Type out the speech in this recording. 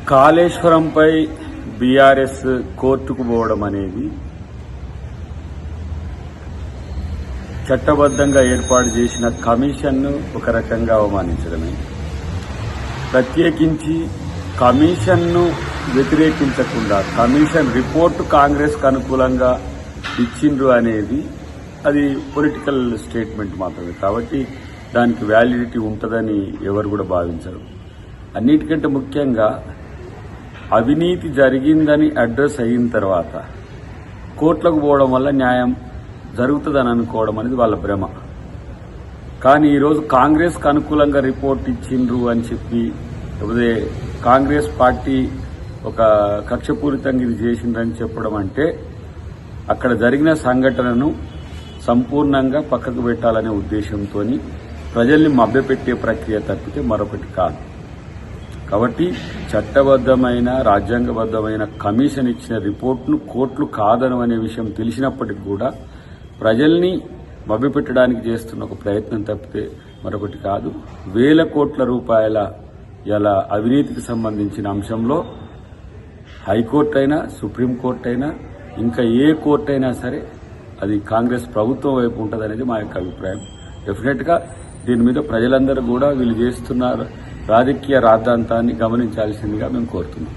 కాళేశ్వరంపై BRS కోర్టుకు పోవడం అనేది చట్టబద్ధంగా ఏర్పాటు చేసిన కమిషన్ను ఒక రకంగా అవమానించడమే. ప్రత్యేకించి కమిషన్ను వ్యతిరేకించకుండా కమిషన్ రిపోర్టు కాంగ్రెస్కు అనుకూలంగా ఇచ్చిండ్రు అనేది అది పొలిటికల్ స్టేట్మెంట్ మాత్రమే. కాబట్టి దానికి వ్యాలిడిటీ ఉంటుందని ఎవరు కూడా భావించరు. అన్నిటికంటే ముఖ్యంగా అవినీతి జరిగిందని అడ్రస్ అయిన తర్వాత కోర్టులకు పోవడం వల్ల న్యాయం జరుగుతుందని అనుకోవడం అనేది వాళ్ళ భ్రమ. కానీ ఈరోజు కాంగ్రెస్కు అనుకూలంగా రిపోర్ట్ ఇచ్చిండ్రు అని చెప్పి లేకపోతే కాంగ్రెస్ పార్టీ ఒక కక్షపూరితంగా ఇది చేసిండ్రని చెప్పడం అంటే అక్కడ జరిగిన సంఘటనను సంపూర్ణంగా పక్కకు పెట్టాలనే ఉద్దేశంతో ప్రజల్ని మభ్యపెట్టే ప్రక్రియ తప్పితే మరొకటి కాదు. కాబట్టి చట్టబద్దమైన రాజ్యాంగబద్దమైన కమిషన్ ఇచ్చిన రిపోర్టును కోర్టులు కాదను అనే విషయం తెలిసినప్పటికీ కూడా ప్రజల్ని మభ్యపెట్టడానికి చేస్తున్న ఒక ప్రయత్నం తప్పితే మరొకటి కాదు. వేల కోట్ల రూపాయల ఇలా అవినీతికి సంబంధించిన అంశంలో హైకోర్టు అయినా సుప్రీంకోర్టు అయినా ఇంకా ఏ కోర్టు అయినా సరే అది కాంగ్రెస్ ప్రభుత్వం వైపు ఉంటుందనేది మా యొక్క అభిప్రాయం. డెఫినెట్గా దీని మీద ప్రజలందరూ కూడా వీళ్ళు చేస్తున్న రాజకీయ రాద్ధాంతాన్ని గమనించాల్సిందిగా మేము కోరుతున్నాం.